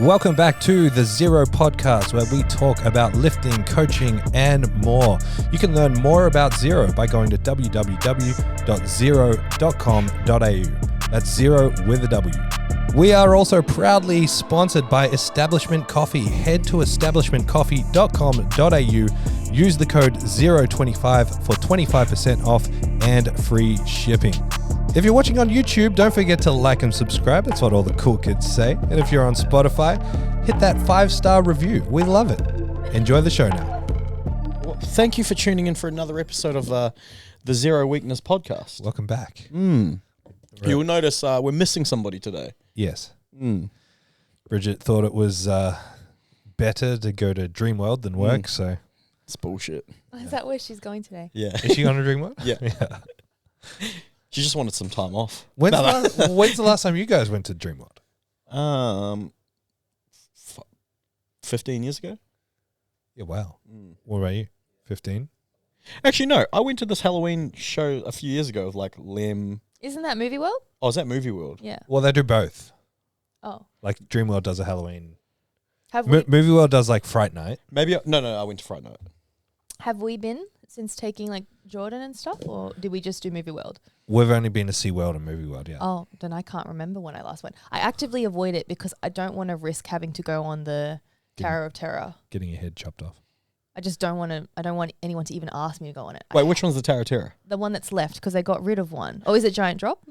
Welcome back to the ZeroW Podcast, where we talk about lifting, coaching, and more. You can learn more about Zero by going to www.zero.com.au. That's Zero with a W. We are also proudly sponsored by Establishment Coffee. Head to establishmentcoffee.com.au. Use the code 025 for 25% off and free shipping. If you're watching on YouTube, don't forget to like and subscribe. That's what all the cool kids say. And if you're on Spotify, hit that 5-star review. We love it. Enjoy the show now. Well, thank you for tuning in for another episode of the Zero Weakness Podcast. Welcome back. You'll notice we're missing somebody today. Yes. Bridget thought it was better to go to Dreamworld than work, so... It's bullshit. Is that where she's going today? Yeah. Is she on a Dreamworld? Yeah. She just wanted some time off. When's the last time you guys went to Dreamworld? 15 years ago. Yeah, wow. What about you? 15? Actually, no. I went to this Halloween show a few years ago of like Lem. Isn't that Movie World? Oh, is that Movie World? Yeah. Well, they do both. Oh. Like Dreamworld does a Halloween. Have we Movie World does like Fright Night. Maybe. No, I went to Fright Night. have we been since taking like Jordan and stuff, or did we just do Movie World? We've only been to SeaWorld and Movie World, yeah. Oh, then I can't remember when I last went. I actively avoid it because I don't want to risk having to go on the Tower of Terror. Getting your head chopped off. I just don't want to. I don't want anyone to even ask me to go on it. Wait, which one's the Tower of Terror? The one that's left because they got rid of one. Oh, is it Giant Drop?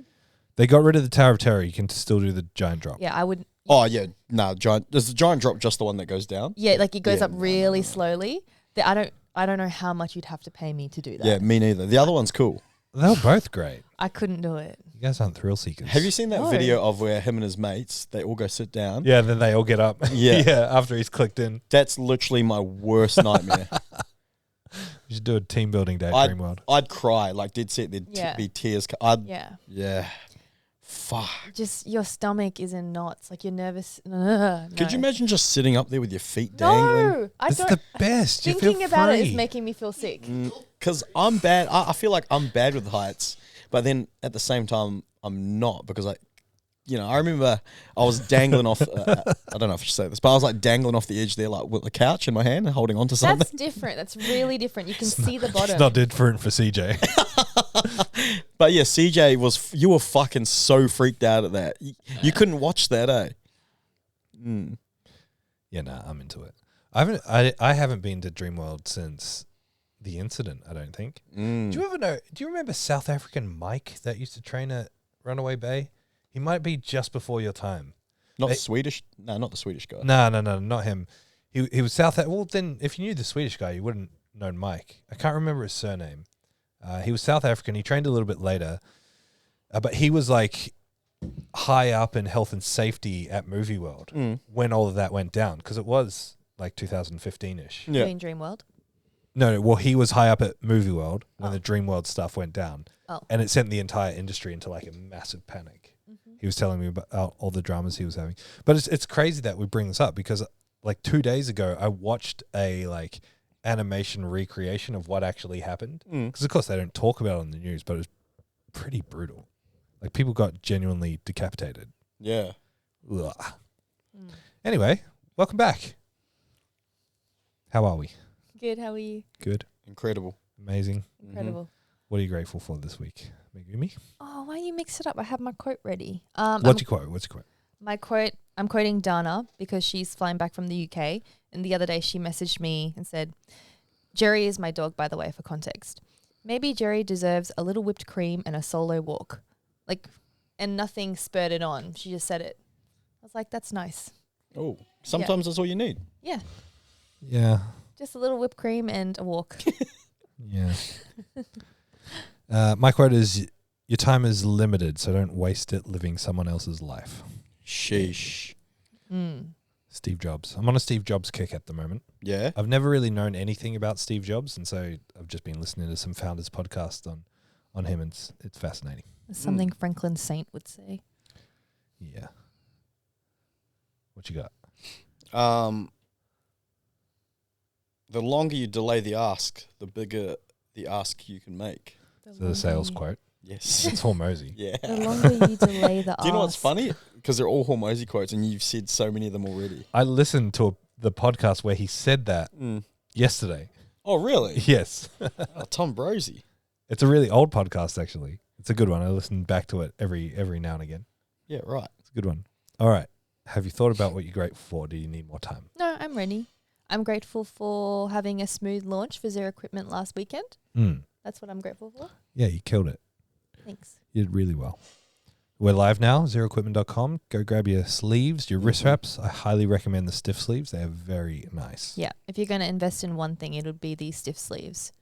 They got rid of the Tower of Terror. You can still do the Giant Drop. Yeah, I would. Oh, yeah. No, Giant. Is the Giant Drop just the one that goes down? Yeah, like it goes Yeah, up really slowly. I don't know how much you'd have to pay me to do that. Yeah, me neither. The other one's cool. They were both great. I couldn't do it. You guys aren't thrill seekers. Have you seen that No. video of where him and his mates, they all go sit down? Yeah, then they all get up. Yeah. Yeah, after he's clicked in. That's literally my worst nightmare. You should do a team building day at I'd- Dreamworld. I'd cry. Like, there'd be tears. Yeah. Yeah. Fuck. Just your stomach is in knots. Like you're nervous. No. Could you imagine just sitting up there with your feet dangling? No, I It's don't. the best. You Thinking feel about it free. is making me feel sick. Because I'm bad. I feel like I'm bad with heights, but then at the same time, I'm not because I remember I was dangling off. I don't know if I should say this, but I was like dangling off the edge there, like with the couch in my hand and holding on to something. That's different. That's really different. You can see the bottom. It's not different for CJ. But yeah, CJ you were fucking so freaked out at that. You couldn't watch that, eh? Yeah, nah, I'm into it. I haven't been to Dreamworld since the incident, I don't think. Do you remember South African Mike that used to train at Runaway Bay? He might be just before your time. Not Swedish? No, not the Swedish guy. No, not him. He was well, then if you knew the Swedish guy, you wouldn't known Mike. I can't remember his surname. He was South African. He trained a little bit later. But he was like high up in health and safety at Movie World when all of that went down, because it was like 2015-ish. Yeah. Doing Dreamworld. No, well, he was high up at Movie World when the Dreamworld stuff went down. Oh. And it sent the entire industry into like a massive panic. He was telling me about all the dramas he was having. But it's crazy that we bring this up because like 2 days ago, I watched a like animation recreation of what actually happened. Because of course they don't talk about it on the news, but it was pretty brutal. Like people got genuinely decapitated. Yeah. Ugh. Anyway, welcome back. How are we? Good. How are you? Good. Incredible. Amazing. Incredible. What are you grateful for this week, Megumi? Oh, why you mix it up? I have my quote ready. What's your quote? My quote, I'm quoting Dana because she's flying back from the UK. And the other day she messaged me and said, Jerry is my dog, by the way, for context. Maybe Jerry deserves a little whipped cream and a solo walk. Like, and nothing spurred it on. She just said it. I was like, that's nice. Oh, sometimes that's all you need. Yeah. Yeah. Just a little whipped cream and a walk. Yeah. My quote is, your time is limited, so don't waste it living someone else's life. Sheesh. Steve Jobs. I'm on a Steve Jobs kick at the moment. Yeah. I've never really known anything about Steve Jobs, and so I've just been listening to some founders podcast on him, and it's fascinating. Something Franklin Saint would say. Yeah. What you got? The longer you delay the ask, the bigger the ask you can make. So the sales quote. Yes. It's Hormozy. Yeah. The longer you delay the Do you know what's ask. funny? Because they're all Hormozy quotes, and you've said so many of them already. I listened to the podcast where he said that yesterday. Oh, really? Yes. Oh, Tom Brosey. It's a really old podcast, actually. It's a good one. I listen back to it every now and again. Yeah, right. It's a good one. All right. Have you thought about what you're grateful for? Do you need more time? No, I'm ready. I'm grateful for having a smooth launch for Zero Equipment last weekend. That's what I'm grateful for. Yeah, you killed it. Thanks. You did really well. We're live now, zeroequipment.com. Go grab your sleeves, your wrist wraps. I highly recommend the stiff sleeves. They are very nice. Yeah, if you're going to invest in one thing, it would be these stiff sleeves.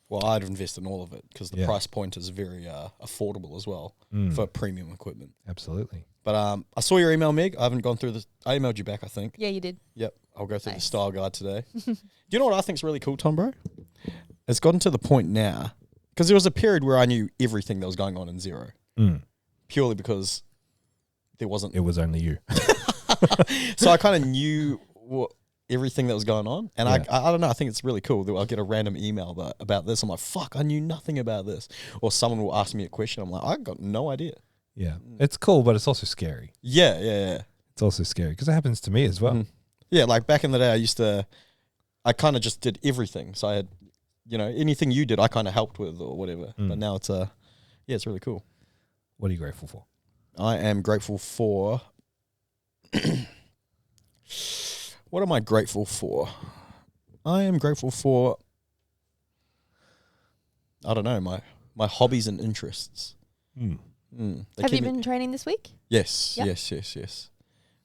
Well, I'd invest in all of it because the price point is very affordable as well for premium equipment. Absolutely. But I saw your email, Meg. I haven't gone through this. I emailed you back, I think. Yeah, you did. Yep. I'll go through the Nice. style guide today. Do you know what I think's really cool, Tom, bro? It's gotten to the point now, because there was a period where I knew everything that was going on in Zero, purely because there wasn't. It was only you. So I kind of knew everything that was going on. And I don't know, I think it's really cool that I'll get a random email about this. I'm like, fuck, I knew nothing about this. Or someone will ask me a question. I'm like, I got no idea. Yeah. It's cool, but it's also scary. Yeah. It's also scary because it happens to me as well. Yeah, like back in the day, I kind of just did everything. So I had, anything you did, I kind of helped with or whatever. But now it's it's really cool. What are you grateful for? I am grateful for. What am I grateful for? I am grateful for. I don't know, my hobbies and interests. Have you been training this week? Yes, Yep. yes.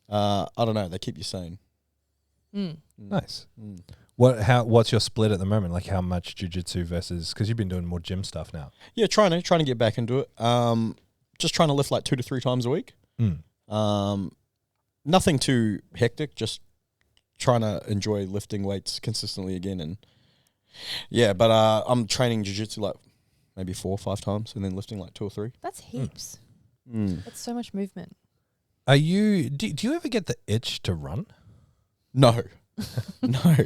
I don't know. They keep you sane. Nice. What's your split at the moment? Like how much jiu-jitsu versus, because you've been doing more gym stuff now. Yeah, trying to get back into it. Just trying to lift like 2 to 3 times a week. Nothing too hectic. Just trying to enjoy lifting weights consistently again. And yeah, but I'm training jiu-jitsu like maybe 4 or 5 times, and then lifting like 2 or 3. That's heaps. That's so much movement. Do you ever get the itch to run? No, no,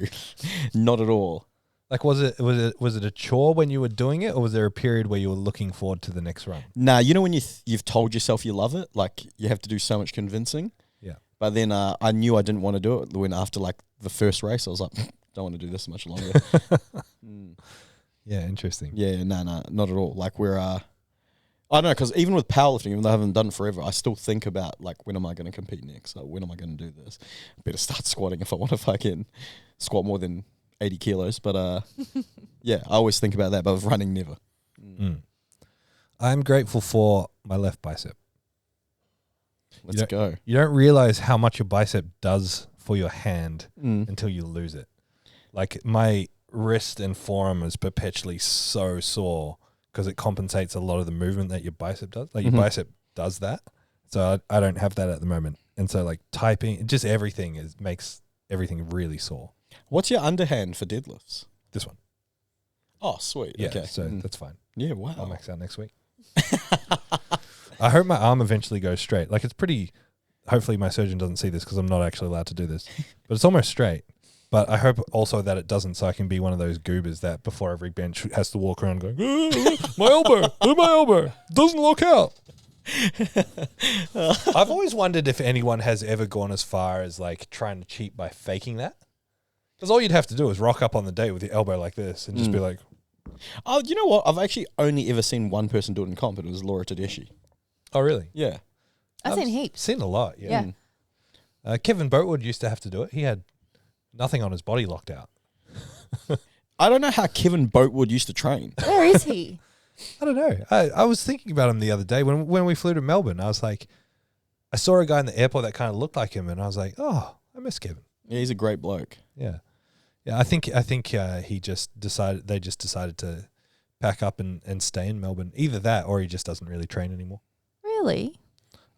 not at all. Like was it a chore when you were doing it, or was there a period where you were looking forward to the next run? Nah, you know when you've told yourself you love it, like you have to do so much convincing. Yeah. But then I knew I didn't want to do it. When after like the first race, I was like, don't want to do this much longer. Yeah, interesting. Yeah, no, not at all. Like we're, I don't know, because even with powerlifting, even though I haven't done it forever, I still think about like, when am I going to compete next? Like, when am I going to do this? I better start squatting if I want to fucking squat more than 80 kilos. But yeah, I always think about that, but with running, never. I'm grateful for my left bicep. Let's go. You don't realize how much your bicep does for your hand until you lose it. Like my wrist and forearm is perpetually so sore because it compensates a lot of the movement that your bicep does. Like your bicep does that. So I don't have that at the moment. And so like typing, just everything makes everything really sore. What's your underhand for deadlifts? This one. Oh, sweet. Yeah, Okay. so that's fine. Yeah, wow. I'll max out next week. I hope my arm eventually goes straight. Like it's pretty, hopefully my surgeon doesn't see this because I'm not actually allowed to do this, but it's almost straight. But I hope also that it doesn't, so I can be one of those goobers that before every bench has to walk around going, my elbow, my elbow, doesn't look out. I've always wondered if anyone has ever gone as far as like trying to cheat by faking that. Because all you'd have to do is rock up on the day with your elbow like this and just be like... Oh, you know what? I've actually only ever seen one person do it in comp, and it was Laura Tedeschi. Oh, really? Yeah. I've seen heaps. Seen a lot, yeah. Kevin Boatwood used to have to do it. He had nothing on his body locked out. I don't know how Kevin Boatwood used to train. Where is he? I don't know. I was thinking about him the other day when we flew to Melbourne. I was like, I saw a guy in the airport that kind of looked like him, and I was like, oh, I miss Kevin. Yeah, he's a great bloke. Yeah. I think they just decided to pack up and stay in Melbourne. Either that or he just doesn't really train anymore. Really?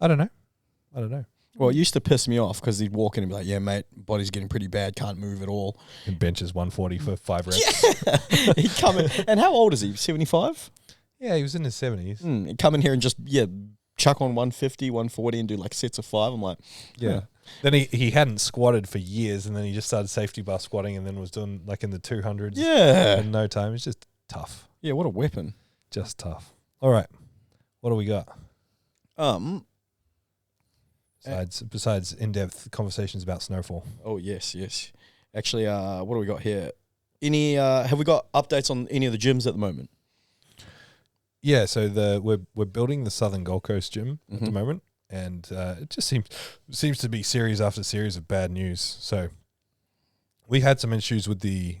I don't know. Well, it used to piss me off because he'd walk in and be like, yeah, mate, body's getting pretty bad, can't move at all. And benches 140 for 5 reps. Yeah. He'd come in. And how old is he? 75? Yeah, he was in his 70s. He'd come in here and just, chuck on 150, 140 and do like sets of 5. I'm like, yeah. Then he hadn't squatted for years, and then he just started safety bar squatting, and then was doing like in the 200s. Yeah. In no time. It's just tough. Yeah, what a weapon. Just tough. All right. What do we got? Besides in-depth conversations about snowfall. Oh, yes. Actually, what do we got here? Have we got updates on any of the gyms at the moment? Yeah, so we're building the Southern Gold Coast gym at the moment, and it just seems to be series after series of bad news. So we had some issues with the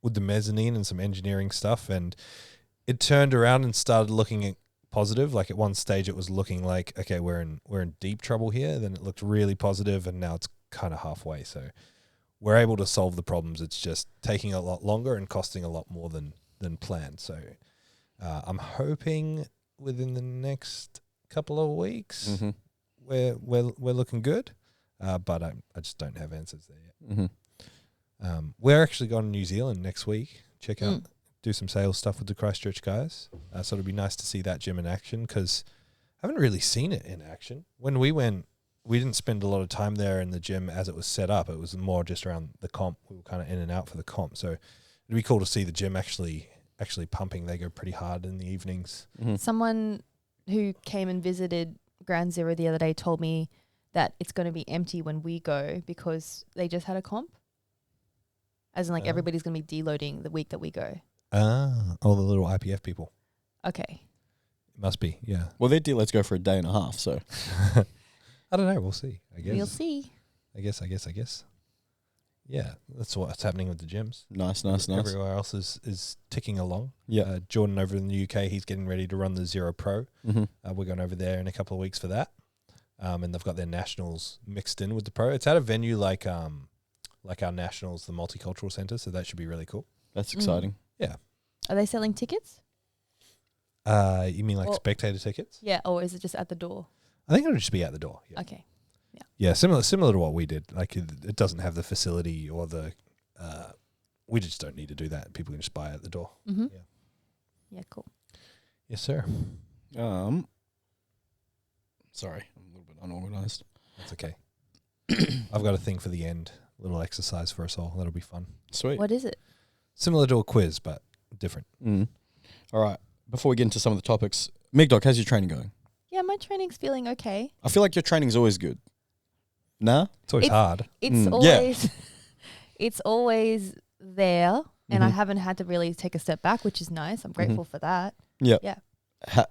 mezzanine and some engineering stuff, and it turned around and started looking positive. Like at one stage, it was looking like, okay, we're in deep trouble here. Then it looked really positive, and now it's kind of halfway. So we're able to solve the problems. It's just taking a lot longer and costing a lot more than planned. So I'm hoping within the next couple of weeks we're looking good, but I just don't have answers there yet. We're actually going to New Zealand next week. Check out, do some sales stuff with the Christchurch guys. So it'll be nice to see that gym in action because I haven't really seen it in action. When we went, we didn't spend a lot of time there in the gym as it was set up. It was more just around the comp. We were kind of in and out for the comp. So it'd be cool to see the gym actually pumping. They go pretty hard in the evenings. Someone who came and visited Ground Zero the other day told me that it's going to be empty when we go because they just had a comp. As in, like, everybody's going to be deloading the week that we go. All the little IPF people. Okay. It must be, yeah. Well, their deloads go for a day and a half, so. I don't know. We'll see, I guess. We'll see. I guess. Yeah, that's what's happening with the gyms. Nice. Everywhere else is ticking along. Yeah. Jordan over in the UK, he's getting ready to run the Zero Pro. We're going over there in a couple of weeks for that. And they've got their nationals mixed in with the pro. It's at a venue like our nationals, the Multicultural Centre, so that should be really cool. That's exciting. Yeah. Are they selling tickets? You mean like spectator tickets? Yeah, or is it just at the door? I think it'll just be at the door. Yeah. Okay. Yeah, similar to what we did. Like it doesn't have the facility or the. We just don't need to do that. People can just buy it at the door. Yeah, cool. Yes, sir. Sorry, I'm a little bit unorganized. That's okay. I've got a thing for the end. A little exercise for us all. That'll be fun. Sweet. What is it? Similar to a quiz, but different. All right. Before we get into some of the topics, Meg Doc, how's your training going? Yeah, my training's feeling okay. I feel like your training's always good. Nah? It's always hard. It's always it's always there, and I haven't had to really take a step back, which is nice. I'm grateful for that. Yeah. Yeah.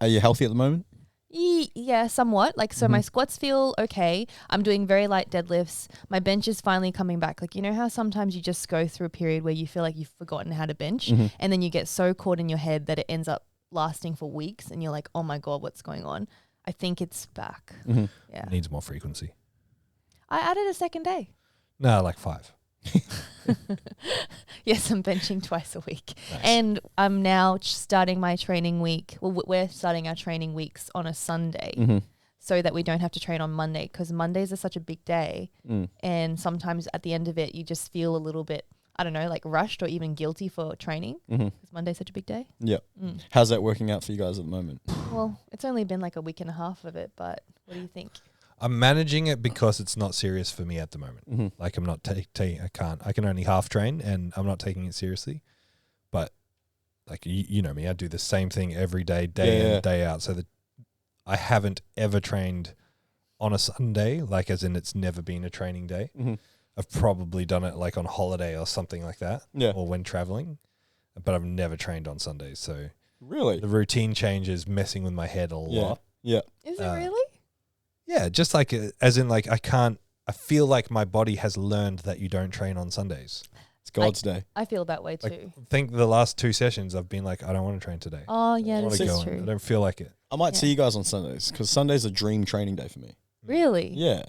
Are you healthy at the moment? Yeah, somewhat. Like, so my squats feel okay. I'm doing very light deadlifts. My bench is finally coming back. Like, you know how sometimes you just go through a period where you feel like you've forgotten how to bench, and then you get so caught in your head that it ends up lasting for weeks, and you're like, oh my God, what's going on? I think it's back. Yeah. It needs more frequency. I added a second day. No, like 5. Yes, I'm benching twice a week. Nice. And I'm now starting my training week. Well, we're starting our training weeks on a Sunday so that we don't have to train on Monday, because Mondays are such a big day. And sometimes at the end of it, you just feel a little bit, I don't know, like rushed or even guilty for training because Monday's such a big day. Yeah. How's that working out for you guys at the moment? Well, it's only been like a week and a half of it, but what do you think? I'm managing it because it's not serious for me at the moment. Like I'm not I can only half train, and I'm not taking it seriously. But like you know me, I do the same thing every day, day in, day out. So that I haven't ever trained on a Sunday, like as in it's never been a training day. I've probably done it like on holiday or something like that, or when traveling, but I've never trained on Sundays. So really, the routine change is messing with my head a lot. Yeah. Is it really? Yeah, just like as in like I feel like my body has learned that you don't train on Sundays. It's God's day. I feel that way too. I think the last 2 sessions I've been like, I don't want to train today. Oh yeah, this is I true. don't feel like it. I might see you guys on Sundays, because Sunday's a dream training day for me. Really? Yeah.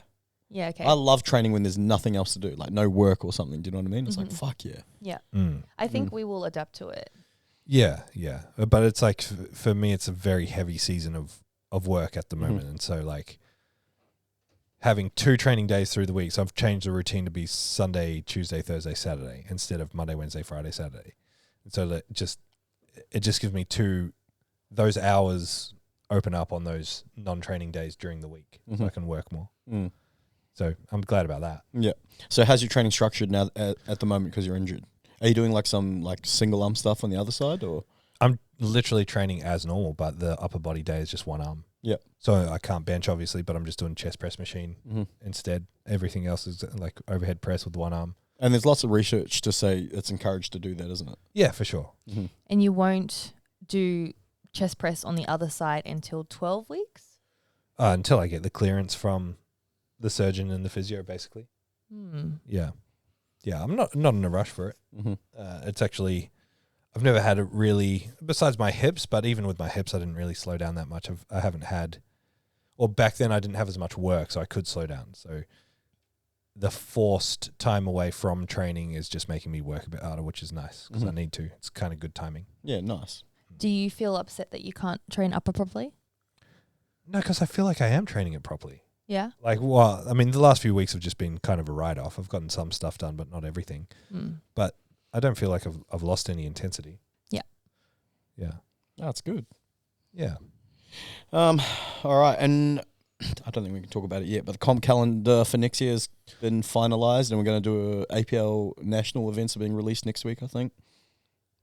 Yeah, okay. I love training when there's nothing else to do, like no work or something. Do you know what I mean? It's like, fuck yeah. Yeah. Mm. I think we will adapt to it. Yeah. But it's like, for me, it's a very heavy season of work at the moment. And so like having 2 training days through the week, so I've changed the routine to be Sunday, Tuesday, Thursday, Saturday, instead of Monday, Wednesday, Friday, Saturday. And so that it just gives me those hours open up on those non-training days during the week, so I can work more. So I'm glad about that. Yeah. So how's your training structured now at the moment, because you're injured? Are you doing like some like single arm stuff on the other side, or? literally training as normal, but the upper body day is just one arm. Yep. So I can't bench, obviously, but I'm just doing chest press machine instead. Everything else is like overhead press with one arm. And there's lots of research to say it's encouraged to do that, isn't it? Yeah, for sure. Mm-hmm. And you won't do chest press on the other side until 12 weeks? Until I get the clearance from the surgeon and the physio, basically. Yeah. Yeah, I'm not in a rush for it. It's actually, I've never had it really, besides my hips, but even with my hips, I didn't really slow down that much. I haven't had, or back then I didn't have as much work, so I could slow down. So the forced time away from training is just making me work a bit harder, which is nice because I need to. It's kind of good timing. Yeah, nice. Do you feel upset that you can't train upper properly? No, because I feel like I am training it properly. Yeah. Like, well, I mean, the last few weeks have just been kind of a write-off. I've gotten some stuff done, but not everything. But I don't feel like I've lost any intensity. Yeah. Yeah. That's good. Yeah. All right, and I don't think we can talk about it yet, but the comp calendar for next year has been finalised, and we're going to do APL national events are being released next week, I think.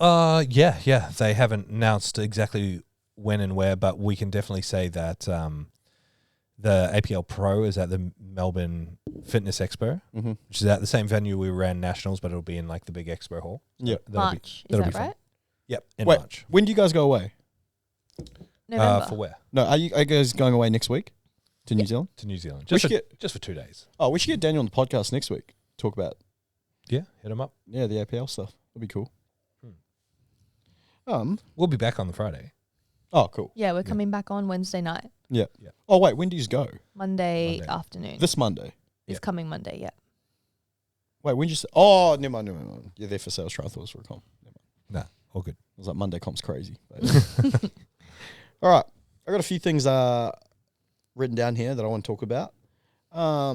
Yeah. They haven't announced exactly when and where, but we can definitely say that the APL Pro is at the Melbourne Fitness Expo, which is at the same venue we ran nationals, but it'll be in like the big expo hall. Yeah, March, is that right? Yep, in Wait, March. when do you guys go away? November. For where? No, are you guys going away next week to New Zealand? To New Zealand. We Just for 2 days. Oh, we should get Daniel on the podcast next week. Talk about Yeah, hit him up. the APL stuff. That'd be cool. We'll be back on the Friday. Oh, cool. Yeah, we're coming back on Wednesday night. Yeah. Oh, wait, when do you go? Monday afternoon. This Monday. This coming Monday, yeah. Wait, when did you say? Oh, never mind. You're there for sales triathlons for a comp. Nah, all good. I was like, Monday comp's crazy. All right. I got a few things written down here that I want to talk about. How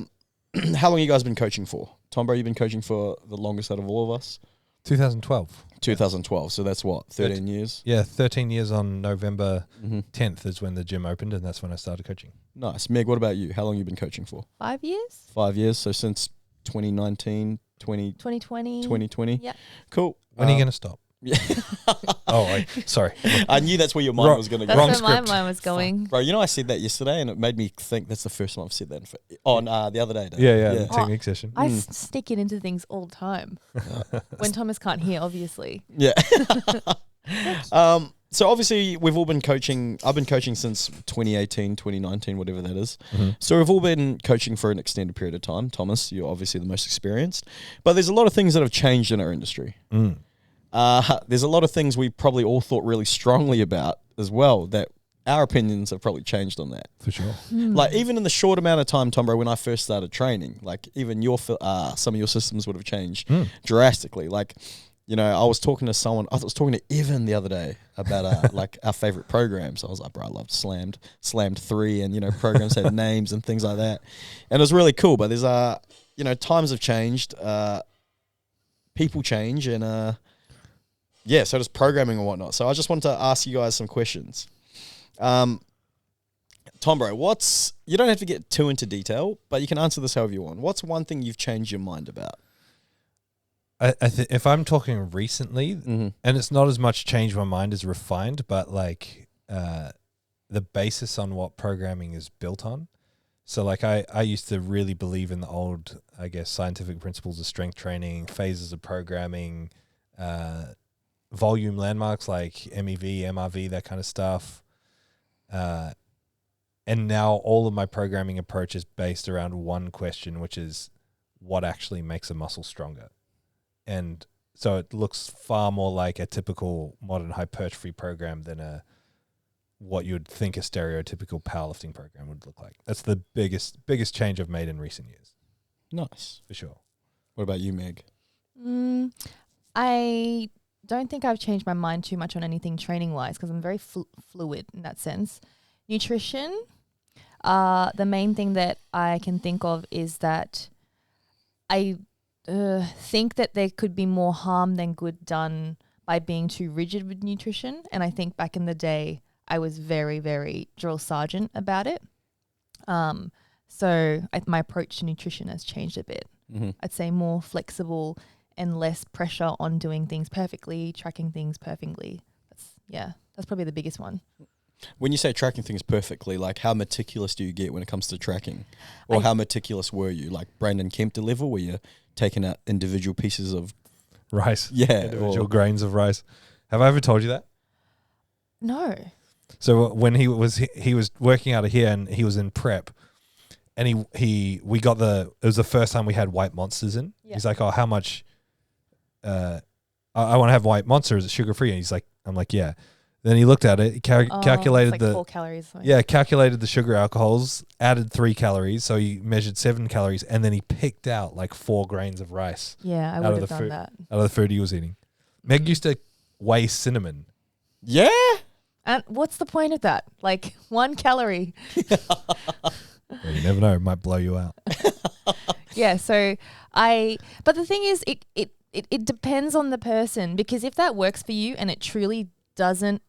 long have you guys been coaching for? Tom, bro, you've been coaching for the longest out of all of us? 2012. 2012. So that's what, 13 years? Yeah, 13 years on November 10th is when the gym opened, and that's when I started coaching. Nice. Meg, what about you? How long have you been coaching for? 5 years? 5 years. So since 2019, 2020. 2020? Yeah. Cool. When are you going to stop? Yeah. Sorry. I knew that's where your mind was going to go. That's where my mind was going. Bro, you know I said that yesterday, and it made me think that's the first time I've said that the other day. Yeah, the technique session. I stick it into things all the time. When Thomas can't hear, obviously. Yeah. So obviously we've all been coaching. I've been coaching since 2018, 2019, whatever that is. So we've all been coaching for an extended period of time. Thomas, you're obviously the most experienced. But there's a lot of things that have changed in our industry. There's a lot of things we probably all thought really strongly about as well that our opinions have probably changed on that. For sure. Like even in the short amount of time, Tom, bro, when I first started training, like even some of your systems would have changed drastically. Like, you know, I was talking to someone, I was talking to Evan the other day about like our favorite programs. I was like, bro, I loved Slammed 3 and, you know, programs had names and things like that. And it was really cool. But there's, you know, times have changed, people change and, yeah, so does programming and whatnot. So I just wanted to ask you guys some questions. Tom, bro, you don't have to get too into detail, but you can answer this however you want. What's one thing you've changed your mind about? If I'm talking recently, and it's not as much change my mind as refined, but like the basis on what programming is built on. So like I used to really believe in the old, I guess, scientific principles of strength training, phases of programming, volume landmarks like MEV, MRV, that kind of stuff. And now all of my programming approach is based around one question, which is what actually makes a muscle stronger. And so it looks far more like a typical modern hypertrophy program than what you would think a stereotypical powerlifting program would look like. That's the biggest change I've made in recent years. Nice. For sure. What about you, Meg? I don't think I've changed my mind too much on anything training-wise because I'm very fluid in that sense. Nutrition, the main thing that I can think of is that I think that there could be more harm than good done by being too rigid with nutrition. And I think back in the day, I was very, very drill sergeant about it. So my approach to nutrition has changed a bit. I'd say more flexible and less pressure on doing things perfectly, tracking things perfectly. Yeah, that's probably the biggest one. When you say tracking things perfectly, like how meticulous do you get when it comes to tracking? Or how meticulous were you? Like Brandon Kempter level where you're taking out individual pieces of rice. Yeah. Individual grains of rice. Have I ever told you that? No. So when he was working out of here and he was in prep, and it was the first time we had white monsters in. Yeah. He's like, oh, how much? I want to have white monster. Is it sugar free? And he's like, I'm like, yeah. Then he looked at it, he calculated it's like 4 calories. Calculated the sugar alcohols, added 3 calories, so he measured 7 calories, and then he picked out like 4 grains of rice. Yeah, I would have done that. Out of the food he was eating. Meg used to weigh cinnamon. Yeah? And what's the point of that? Like 1 calorie. Well, you never know, it might blow you out. Yeah, but the thing is, it depends on the person, because if that works for you and it truly doesn't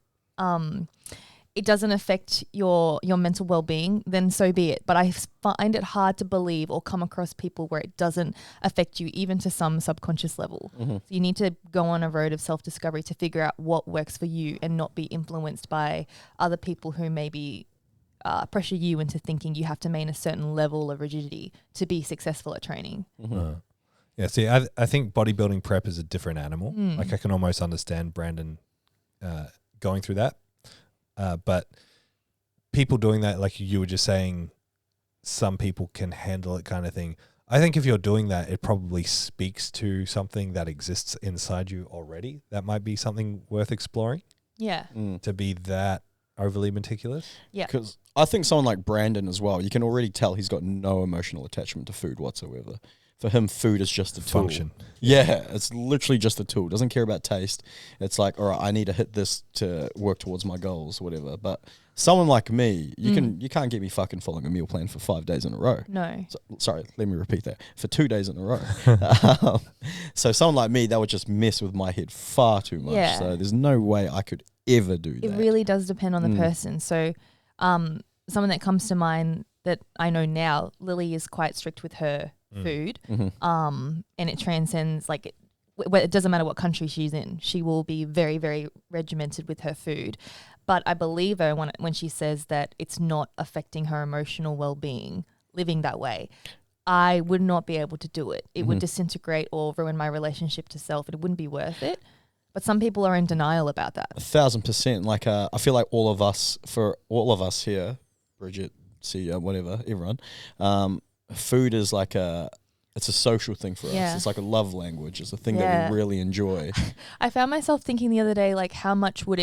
affect your mental well-being, then so be it. But I find it hard to believe or come across people where it doesn't affect you, even to some subconscious level. Mm-hmm. So you need to go on a road of self-discovery to figure out what works for you and not be influenced by other people who maybe pressure you into thinking you have to maintain a certain level of rigidity to be successful at training. Mm-hmm. Yeah, see, I think bodybuilding prep is a different animal. Like I can almost understand Brandon going through that. But people doing that, like you were just saying, some people can handle it kind of thing. I think if you're doing that, it probably speaks to something that exists inside you already. That might be something worth exploring. Yeah. To be that overly meticulous. Yeah. Because I think someone like Brandon as well, you can already tell he's got no emotional attachment to food whatsoever. For him, food is just a tool. Function. Yeah, it's literally just a tool. Doesn't care about taste. It's like, all right, I need to hit this to work towards my goals, whatever. But someone like me, you can't get me fucking following a meal plan for 5 days in a row. No. Sorry, let me repeat that. For 2 days in a row. So someone like me, that would just mess with my head far too much. Yeah. So there's no way I could ever do that. It really does depend on the person. So someone that comes to mind that I know now, Lilley is quite strict with her food, and it transcends, like it doesn't matter what country she's in, she will be very, very regimented with her food. But I believe her when she says that it's not affecting her emotional well-being living that way. I would not be able to do it. It would disintegrate or ruin my relationship to self. It wouldn't be worth it. But some people are in denial about that. 1,000%. Like I feel like all of us here, Bridget, CEO, whatever, everyone, food is like it's a social thing for us. It's like a love language. It's a thing that we really enjoy. I found myself thinking the other day, like, how much would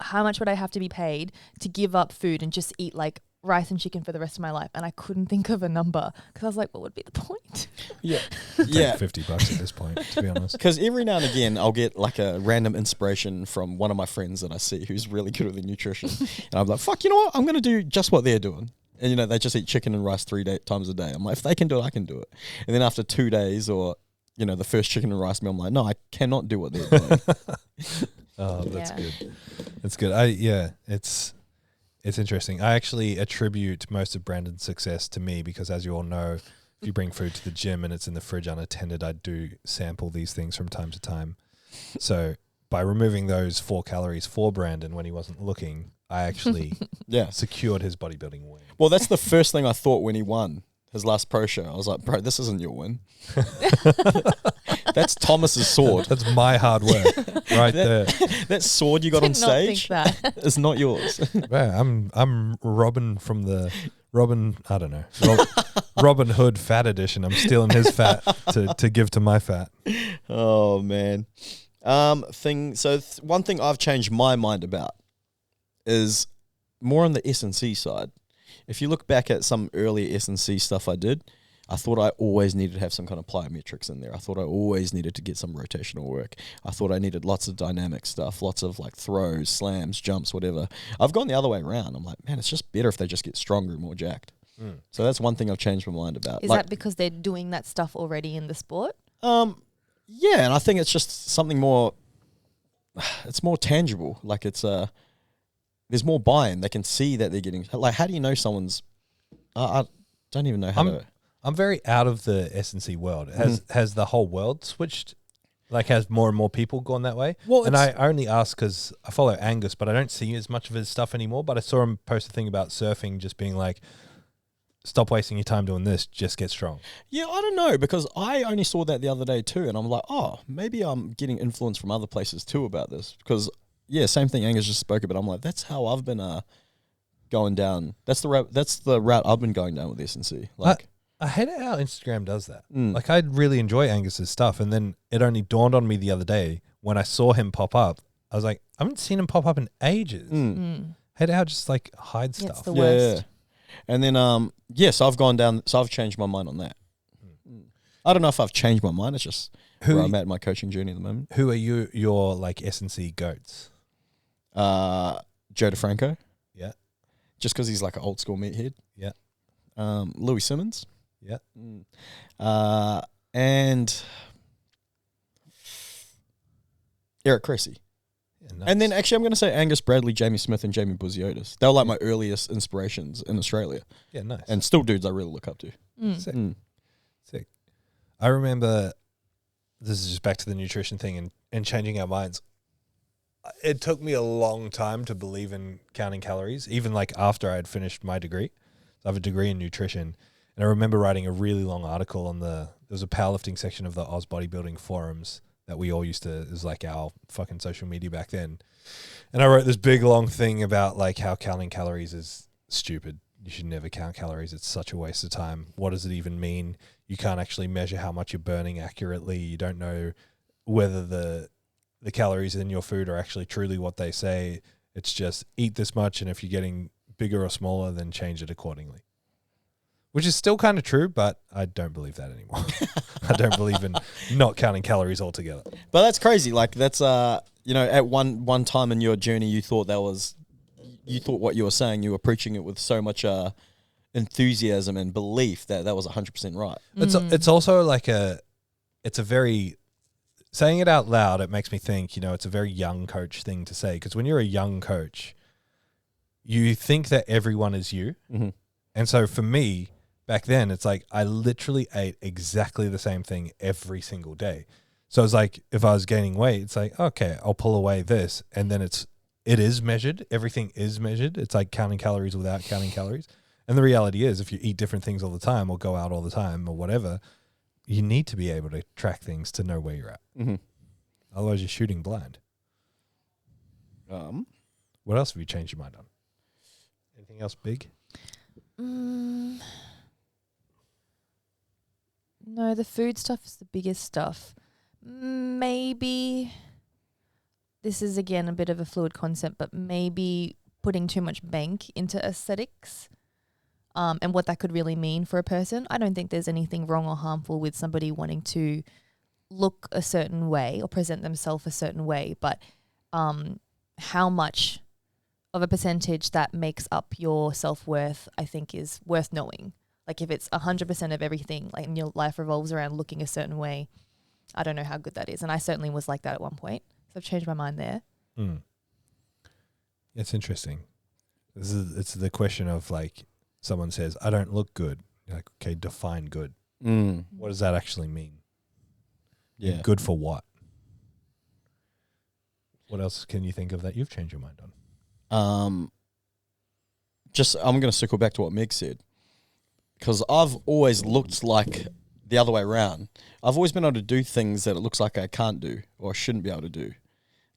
I have to be paid to give up food and just eat like rice and chicken for the rest of my life? And I couldn't think of a number because I was like, what would be the point? Yeah. Yeah. $50 at this point, to be honest. Because every now and again, I'll get like a random inspiration from one of my friends that I see who's really good with the nutrition. And I'm like, fuck, you know what? I'm going to do just what they're doing. And, they just eat chicken and rice 3 times a day. I'm like, if they can do it, I can do it. And then after 2 days or, the first chicken and rice meal, I'm like, no, I cannot do what they're doing. Oh, that's good. That's good. It's interesting. I actually attribute most of Brandon's success to me because, as you all know, if you bring food to the gym and it's in the fridge unattended, I do sample these things from time to time. So by removing those 4 calories for Brandon when he wasn't looking, I actually secured his bodybuilding win. Well, that's the first thing I thought when he won his last pro show. I was like, bro, this isn't your win. That's Thomas's sword. That's my hard work right there. That sword you got on stage is not yours. Yeah, I'm Robin from the Robin Hood fat edition. I'm stealing his fat to give to my fat. Oh man. One thing I've changed my mind about is more on the S&C side. If you look back at some earlier S&C stuff I did, I thought I always needed to have some kind of plyometrics in there. I thought I always needed to get some rotational work. I thought I needed lots of dynamic stuff, lots of like throws, slams, jumps, whatever. I've gone the other way around. I'm like, man, it's just better if they just get stronger and more jacked. So that's one thing I've changed my mind about. Is that because they're doing that stuff already in the sport? Yeah, and I think it's just something more, it's more tangible. Like it's there's more buy-in. They can see that they're getting, like, how do you know someone's, I don't even know how to. I'm very out of the S&C world. Has the whole world switched Like, has more and more people gone that way? Well, and I only ask because I follow Angus, but I don't see as much of his stuff anymore. But I saw him post a thing about surfing, just being like, stop wasting your time doing this, just get strong. Yeah, I don't know, because I only saw that the other day too, and I'm like, oh, maybe I'm getting influence from other places too about this. Because, yeah, same thing Angus just spoke about. I'm like, that's how I've been going down. That's the route I've been going down with S&C. Like, I hate it how Instagram does that. Like, I really enjoy Angus's stuff, and then it only dawned on me the other day when I saw him pop up. I was like, I haven't seen him pop up in ages. Hate it how just like hide stuff. It's the worst. Yeah. And then, so I've gone down, so I've changed my mind on that. I don't know if I've changed my mind. It's just where I'm at in my coaching journey at the moment. Who are your like S&C goats? Joe DeFranco. Yeah. Just because he's like an old school meathead. Yeah. Louis Simmons. Yeah. And Eric Cressy. Yeah, nice. And then actually I'm going to say Angus Bradley, Jamie Smith, and Jamie Buziotis. They were like my earliest inspirations in Australia. Yeah, nice. And still dudes I really look up to. Sick. Sick. I remember, this is just back to the nutrition thing and changing our minds. It took me a long time to believe in counting calories, even like after I had finished my degree. So I have a degree in nutrition. And I remember writing a really long article on there was a powerlifting section of the Oz Bodybuilding forums that we all used to, it was like our fucking social media back then. And I wrote this big long thing about like how counting calories is stupid. You should never count calories. It's such a waste of time. What does it even mean? You can't actually measure how much you're burning accurately. You don't know whether the calories in your food are actually truly what they say. It's just eat this much, and if you're getting bigger or smaller, then change it accordingly. Which is still kind of true, but I don't believe that anymore. I don't believe in not counting calories altogether. But that's crazy. Like that's at one time in your journey you thought what you were saying, you were preaching it with so much enthusiasm and belief that was 100% right. It's also like it's a very, saying it out loud, it makes me think, it's a very young coach thing to say, because when you're a young coach, you think that everyone is you. Mm-hmm. And so for me, back then, it's like I literally ate exactly the same thing every single day. So it's like if I was gaining weight, it's like, okay, I'll pull away this, and then it is measured. Everything is measured. It's like counting calories without counting calories. And the reality is, if you eat different things all the time or go out all the time or whatever, you need to be able to track things to know where you're at. Mm-hmm. Otherwise, you're shooting blind. What else have you changed your mind on? Anything else big? No, the food stuff is the biggest stuff. Maybe this is again a bit of a fluid concept, but maybe putting too much bank into aesthetics, and what that could really mean for a person. I don't think there's anything wrong or harmful with somebody wanting to look a certain way or present themselves a certain way, but how much of a percentage that makes up your self-worth, I think, is worth knowing. Like if it's 100% of everything, like, and your life revolves around looking a certain way, I don't know how good that is. And I certainly was like that at one point. So I've changed my mind there. It's interesting. It's the question of like, someone says, I don't look good. You're like, okay, define good. What does that actually mean? Yeah. Good for what? What else can you think of that you've changed your mind on? I'm going to circle back to what Meg said, because I've always looked like the other way around. I've always been able to do things that it looks like I can't do or I shouldn't be able to do.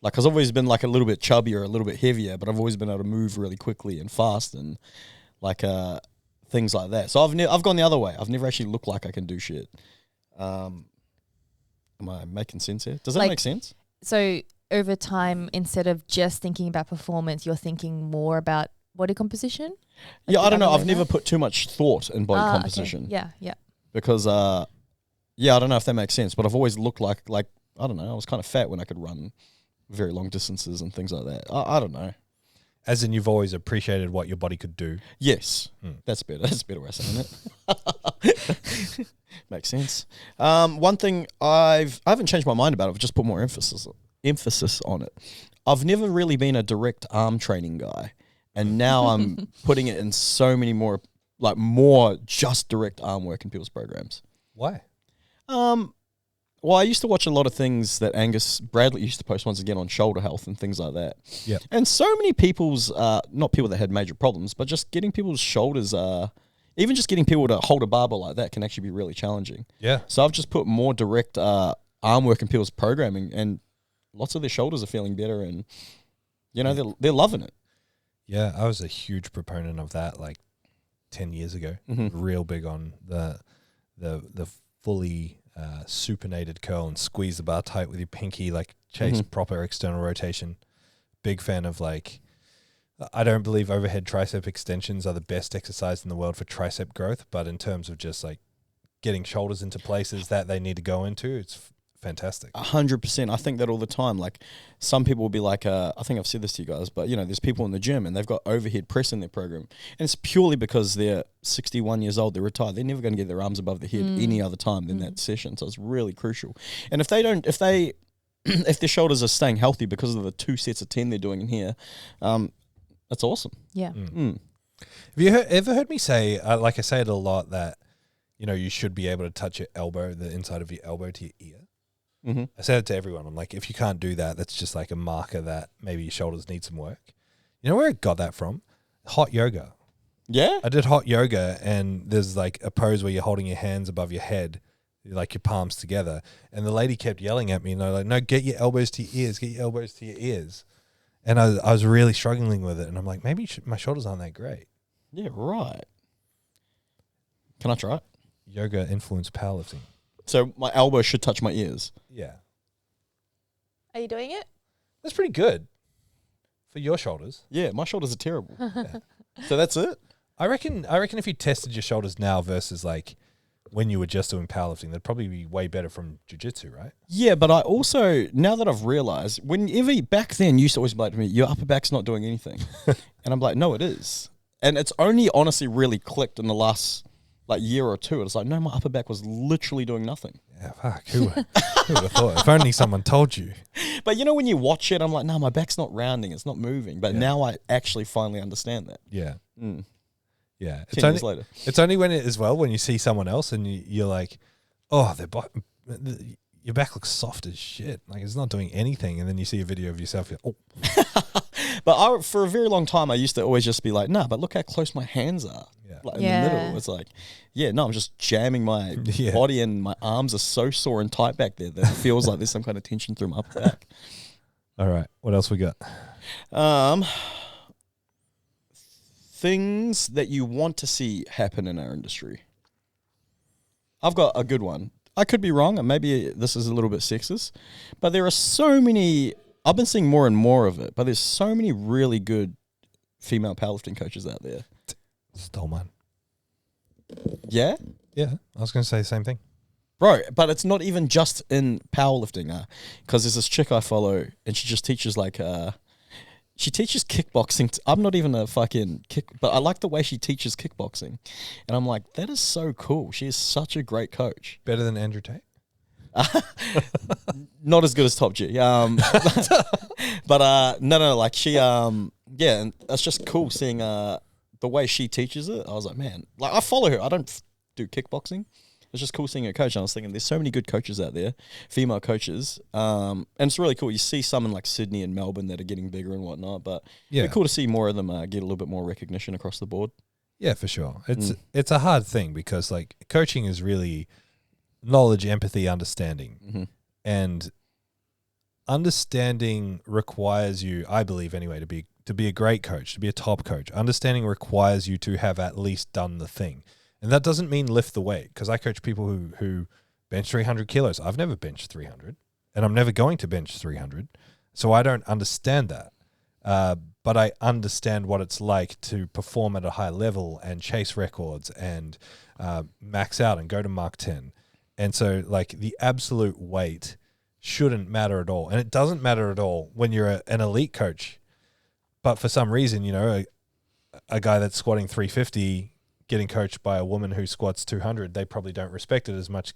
Like, I've always been like a little bit chubby or a little bit heavier, but I've always been able to move really quickly and fast and like things like that. So I've gone the other way. I've never actually looked like I can do shit. Am I making sense here? Does that make sense? So over time, instead of just thinking about performance, you're thinking more about body composition? Like, yeah, I don't know. I've never put too much thought in body composition. Okay. Yeah. Because, I don't know if that makes sense, but I've always looked like, I don't know, I was kind of fat when I could run very long distances and things like that. I don't know. As in, you've always appreciated what your body could do. Yes. That's better. That's a better way of saying it. Makes sense. One thing I haven't changed my mind about it. I've just put more emphasis on it. I've never really been a direct arm training guy, and now I'm putting it in so many more just direct arm work in people's programs. Why? I Well, I used to watch a lot of things that Angus Bradley used to post once again on shoulder health and things like that. Yeah. And so many people's, not people that had major problems, but just getting people's shoulders, even just getting people to hold a barbell like that can actually be really challenging. Yeah. So I've just put more direct arm work in people's programming, and lots of their shoulders are feeling better, and they're loving it. Yeah, I was a huge proponent of that like 10 years ago. Real big on the fully supinated curl and squeeze the bar tight with your pinky, like chase proper external rotation. Big fan of like, I don't believe overhead tricep extensions are the best exercise in the world for tricep growth, but in terms of just like getting shoulders into places that they need to go into, it's fantastic. 100%. I think that all the time. Like, some people will be like, I think I've said this to you guys, but there's people in the gym and they've got overhead press in their program, and it's purely because they're 61 years old, they're retired, they're never going to get their arms above their head any other time than that session. So it's really crucial. And if their shoulders are staying healthy because of the 2 sets of 10 they're doing in here, that's awesome. Yeah. Have you ever heard me say, like I say it a lot, that you should be able to touch your elbow, the inside of your elbow, to your ear? I said it to everyone. I'm like, if you can't do that, that's just like a marker that maybe your shoulders need some work. You know where I got that from? Hot yoga. Yeah? I did hot yoga, and there's like a pose where you're holding your hands above your head, like your palms together. And the lady kept yelling at me, like, no, get your elbows to your ears, get your elbows to your ears. And I was really struggling with it. And I'm like, maybe my shoulders aren't that great. Yeah, right. Can I try it? Yoga influenced powerlifting. So my elbow should touch my ears. Yeah. Are you doing it? That's pretty good for your shoulders. Yeah, my shoulders are terrible. Yeah. So that's it? I reckon if you tested your shoulders now versus like when you were just doing powerlifting, that'd probably be way better from jiu-jitsu, right? Yeah, but I also, now that I've realized, back then you used to always be like to me, your upper back's not doing anything. And I'm like, no, it is. And it's only honestly really clicked in the last year or two. It's like, no, my upper back was literally doing nothing. Yeah, fuck. Who would have thought? If only someone told you. But when you watch it, I'm like, no, my back's not rounding. It's not moving. But now I actually finally understand that. Yeah. Yeah. 10 years later. It's only when you see someone else and you're like, oh, your back looks soft as shit. Like, it's not doing anything. And then you see a video of yourself. You're, oh. But for a very long time, I used to always just be like, nah, but look how close my hands are. In the middle. It's like, I'm just jamming my body, and my arms are so sore and tight back there that it feels like there's some kind of tension through my upper back. All right. What else we got? Things that you want to see happen in our industry. I've got a good one. I could be wrong, and maybe this is a little bit sexist, but there are so many, I've been seeing more and more of it, but there's so many really good female powerlifting coaches out there. Stole mine. Yeah? Yeah, I was going to say the same thing. Bro, but it's not even just in powerlifting, because there's this chick I follow, and she just teaches she teaches kickboxing. I'm not even a fucking but I like the way she teaches kickboxing. And I'm like, that is so cool. She is such a great coach. Better than Andrew Tate? Not as good as Top G. But no, she, and that's just cool seeing the way she teaches it. I was like, man, I follow her. I don't do kickboxing. It's just cool seeing her coach. And I was thinking, there's so many good coaches out there, female coaches. And it's really cool. You see some in Sydney and Melbourne that are getting bigger and whatnot. But it's cool to see more of them get a little bit more recognition across the board. Yeah, for sure. It's a hard thing because coaching is really knowledge, empathy, understanding. Mm-hmm. And understanding requires you, I believe anyway, to be a great coach, to be a top coach. Understanding requires you to have at least done the thing. And that doesn't mean lift the weight, because I coach people who bench 300 kilos. I've never benched 300, and I'm never going to bench 300. So I don't understand that. But I understand what it's like to perform at a high level and chase records and max out and go to Mark 10. And so the absolute weight shouldn't matter at all. And it doesn't matter at all when you're an elite coach. But for some reason, a guy that's squatting 350 getting coached by a woman who squats 200, they probably don't respect it as much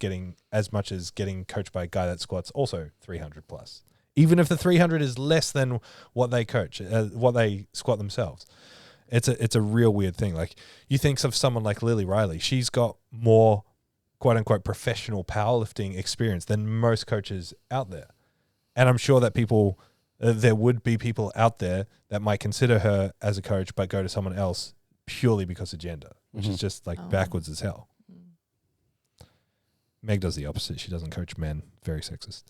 as getting coached by a guy that squats also 300 plus. Even if the 300 is less than what they coach, what they squat themselves. It's a real weird thing. You think of someone like Lilley Riley. She's got more quote unquote professional powerlifting experience than most coaches out there. And I'm sure that people, there would be people out there that might consider her as a coach, but go to someone else purely because of gender, which is just like backwards as hell. Meg does the opposite. She doesn't coach men. Very sexist.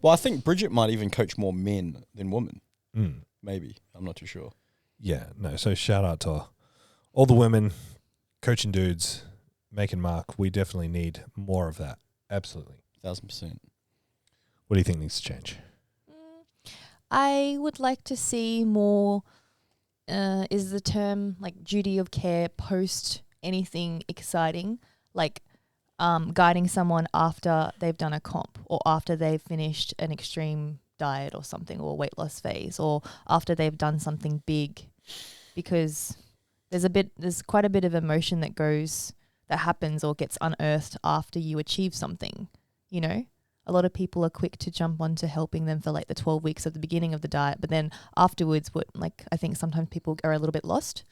Well, I think Bridget might even coach more men than women. Maybe. I'm not too sure. Yeah, no. So shout out to all the women coaching dudes, making mark. We definitely need more of that. Absolutely. 1,000%. What do you think needs to change? I would like to see more, is the term like duty of care post anything exciting, like guiding someone after they've done a comp or after they've finished an extreme diet or something, or weight loss phase, or after they've done something big, because there's quite a bit of emotion that happens or gets unearthed after you achieve something. You know, a lot of people are quick to jump onto helping them for like the 12 weeks of the beginning of the diet, but then afterwards, I think sometimes people are a little bit lost.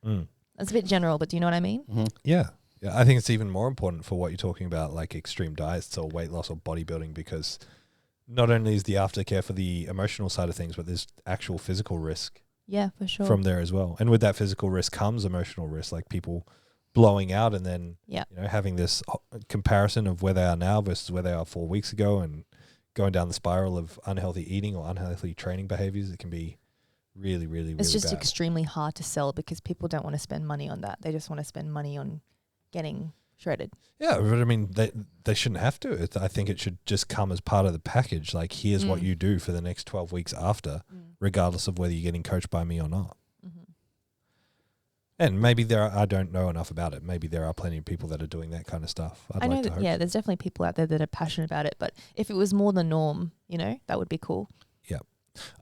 That's a bit general, but do you know what I mean? Yeah. Yeah, I think it's even more important for what you're talking about, like extreme diets or weight loss or bodybuilding, because not only is the aftercare for the emotional side of things, but there's actual physical risk. Yeah, for sure. From there as well. And with that physical risk comes emotional risk, like people blowing out and then having this comparison of where they are now versus where they are 4 weeks ago, and going down the spiral of unhealthy eating or unhealthy training behaviors. It can be really, really, really It's just bad. extremely hard to sell because people don't want to spend money on that. They just want to spend money on getting shredded. Yeah, but I mean, they shouldn't have to. I think it should just come as part of the package. Like, here's what you do for the next 12 weeks after, regardless of whether you're getting coached by me or not. And maybe I don't know enough about it. Maybe there are plenty of people that are doing that kind of stuff. I know that, there's definitely people out there that are passionate about it. But if it was more the norm, that would be cool. Yeah.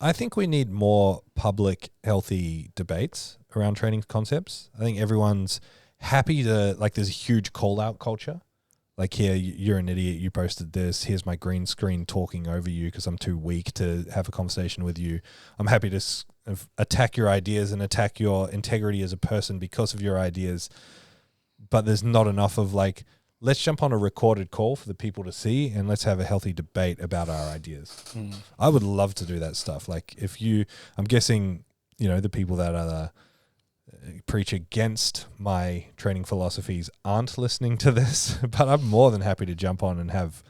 I think we need more public, healthy debates around training concepts. I think everyone's happy to, like, there's a huge call-out culture. Like, here, you're an idiot, you posted this, here's my green screen talking over you because I'm too weak to have a conversation with you. I'm happy to attack your ideas and attack your integrity as a person because of your ideas. But there's not enough of, like, let's jump on a recorded call for the people to see and let's have a healthy debate about our ideas. I would love to do that stuff. Like, I'm guessing, the people that are preach against my training philosophies aren't listening to this, but I'm more than happy to jump on and have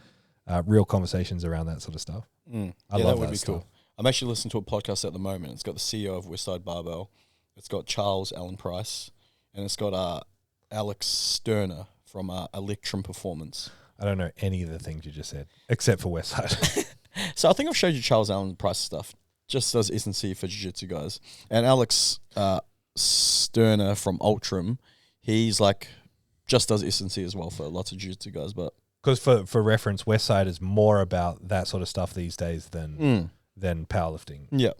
real conversations around that sort of stuff. I love that would be stuff. Cool. I'm actually listening to a podcast at the moment. It's got the CEO of Westside Barbell. It's got Charles Allen Price, and it's got Alex Sterner from Electrum Performance. I don't know any of the things you just said, except for Westside. So I think I've showed you Charles Allen Price stuff. Just does S&C for jiu-jitsu guys. And Alex Sterner from Ultram, he's like just does S&C as well for lots of jiu-jitsu guys. But because for reference, Westside is more about that sort of stuff these days than powerlifting. Yeah.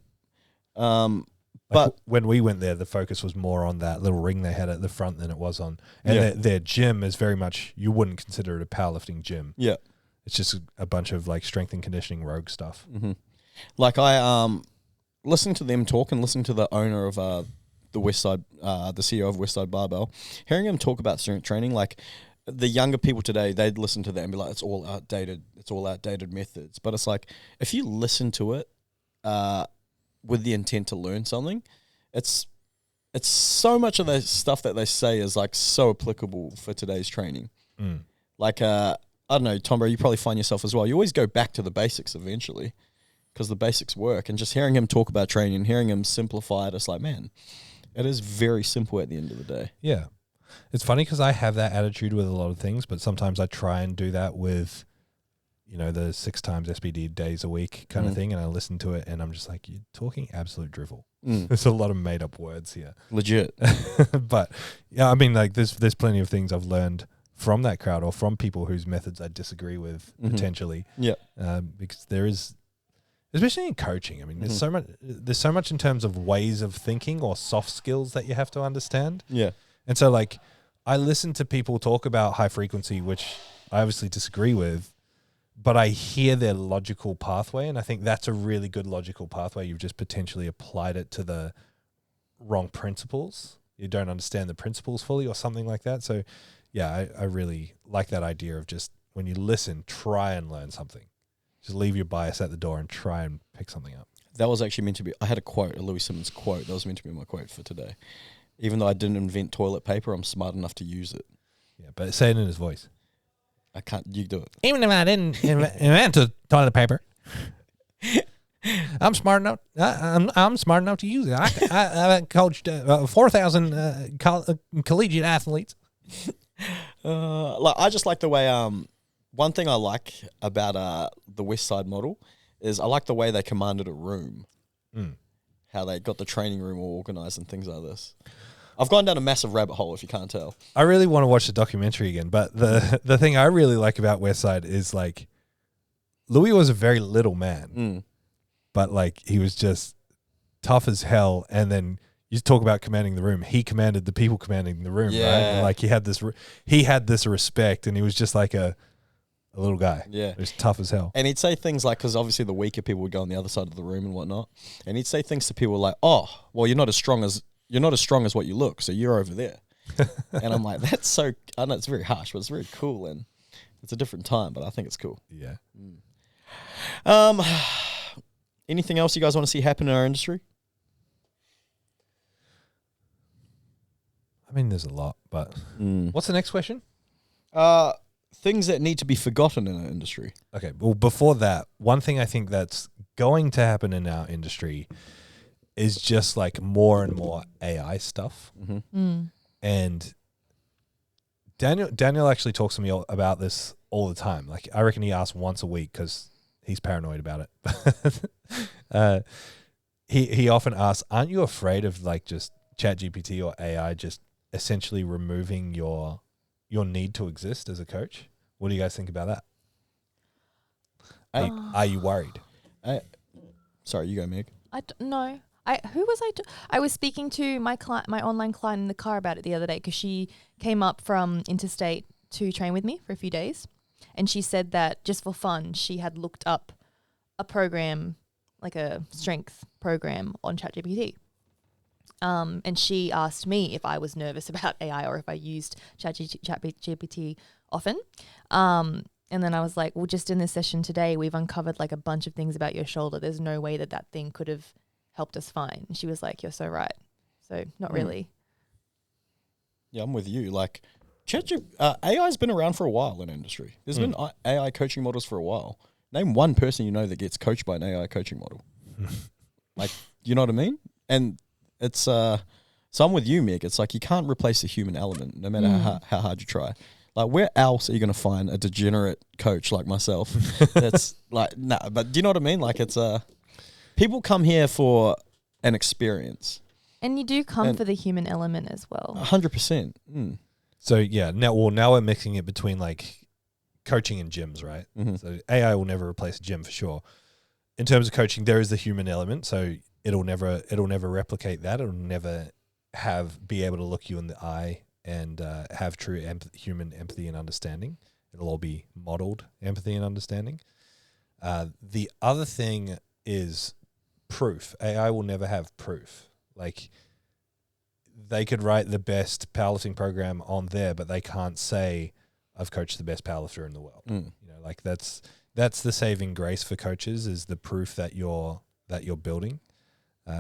But when we went there, the focus was more on that little ring they had at the front than it was on. And their gym is very much, you wouldn't consider it a powerlifting gym. Yeah. It's just a bunch of like strength and conditioning rogue stuff. Like I listening to them talk and listening to the owner of the Westside, the CEO of Westside Barbell, hearing him talk about strength training, like the younger people today, they'd listen to that and be like, it's all outdated methods. But it's like, if you listen to it with the intent to learn something, it's so much of the stuff that they say is like so applicable for today's training. Like, I don't know, Tom, bro, you probably find yourself as well. You always go back to the basics eventually because the basics work. And just hearing him talk about training, hearing him simplify it, it's like, man, it is very simple at the end of the day. Yeah. It's funny because I have that attitude with a lot of things, but sometimes I try and do that with, the 6 times SBD days a week kind of thing. And I listen to it and I'm just like, you're talking absolute drivel. There's a lot of made up words here. Legit. But yeah, I mean, like there's plenty of things I've learned from that crowd or from people whose methods I disagree with potentially. Yeah. Because there is, especially in coaching, I mean, there's so much in terms of ways of thinking or soft skills that you have to understand. Yeah. And so like I listen to people talk about high frequency, which I obviously disagree with, but I hear their logical pathway. And I think that's a really good logical pathway. You've just potentially applied it to the wrong principles. You don't understand the principles fully or something like that. So yeah, I really like that idea of just when you listen, try and learn something. Just leave your bias at the door and try and pick something up. That was actually meant to be. I had a quote, a Louis Simmons quote. That was meant to be my quote for today. Even though I didn't invent toilet paper, I'm smart enough to use it. Yeah, but say it in his voice. I can't. You do it. Even if I didn't invent toilet paper, I'm smart enough. I'm smart enough to use it. I coached 4,000 collegiate athletes. I just like the way. One thing I like about the West Side model is I like the way they commanded a room. How they got the training room all organized and things like this. I've gone down a massive rabbit hole, if you can't tell. I really want to watch the documentary again, but the thing I really like about Westside is like Louis was a very little man, but like he was just tough as hell. And then you talk about commanding the room. He commanded the people commanding the room, right? And like he had this respect, and he was just like a little guy. Yeah. He was tough as hell. And he'd say things like, because obviously the weaker people would go on the other side of the room and whatnot. And he'd say things to people like, "Oh, well, you're not as strong as what you look, so you're over there." And I'm like, that's so, I know it's very harsh, but it's very cool, and it's a different time, but I think it's cool. Yeah. Anything else you guys want to see happen in our industry? I mean, there's a lot, but what's the next question? Things that need to be forgotten in our industry. Okay, well, before that, one thing I think that's going to happen in our industry is just like more and more AI stuff. And Daniel actually talks to me about this all the time. Like, I reckon he asks once a week because he's paranoid about it. He often asks, aren't you afraid of like just ChatGPT or AI just essentially removing your need to exist as a coach? What do you guys think about that? Are you worried? Sorry, you go, Meg. I don't know. I was speaking to my online client in the car about it the other day because she came up from interstate to train with me for a few days, and she said that just for fun she had looked up a program, like a strength program on ChatGPT, and she asked me if I was nervous about AI or if I used ChatGPT often, and then I was like, well, just in this session today we've uncovered like a bunch of things about your shoulder. There's no way that thing could have helped us fine. And she was like, you're so right. So not really. Yeah, I'm with you. Like, AI's been around for a while in industry. There's been AI coaching models for a while. Name one person you know that gets coached by an AI coaching model. Like, you know what I mean? And it's, so I'm with you, Meg. It's like you can't replace the human element no matter how hard you try. Like, where else are you going to find a degenerate coach like myself? That's like, nah, but do you know what I mean? Like, it's people come here for an experience. And you do come for the human element as well. 100%. So yeah, now we're mixing it between like coaching and gyms, right? So AI will never replace a gym for sure. In terms of coaching, there is the human element, so it'll never replicate that. It'll never be able to look you in the eye and have true human empathy and understanding. It'll all be modeled empathy and understanding. The other thing is proof. AI will never have proof. Like, they could write the best powerlifting program on there, but they can't say, I've coached the best powerlifter in the world. You know, like that's the saving grace for coaches, is the proof that you're building.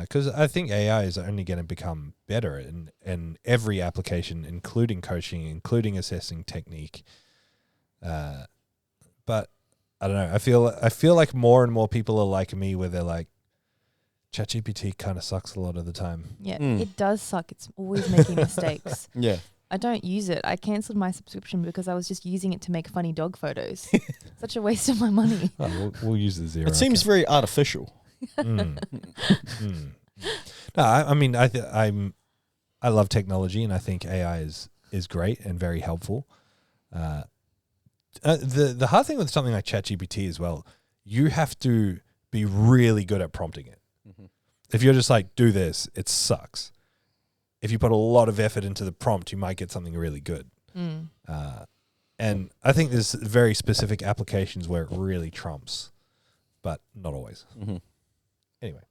Because I think AI is only going to become better in every application, including coaching, including assessing technique. But I don't know. I feel like more and more people are like me, where they're like, ChatGPT kind of sucks a lot of the time. Yeah, it does suck. It's always making mistakes. Yeah. I don't use it. I cancelled my subscription because I was just using it to make funny dog photos. Such a waste of my money. Oh, we'll use the Zero. It seems very artificial. No, I mean, I love technology, and I think AI is great and very helpful. The hard thing with something like ChatGPT as well, you have to be really good at prompting it. If you're just like, do this, it sucks. If you put a lot of effort into the prompt, you might get something really good. And I think there's very specific applications where it really trumps, but not always. Anyway.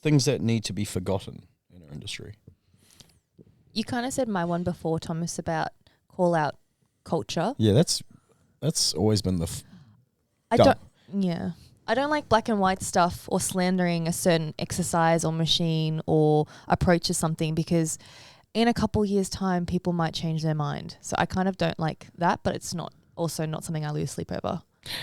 Things that need to be forgotten in our industry. You kind of said my one before, Thomas, about call out culture. Yeah, that's always been the. I don't. Yeah, I don't like black and white stuff or slandering a certain exercise or machine or approach to something, because in a couple years' time, people might change their mind. So I kind of don't like that, but it's not something I lose sleep over.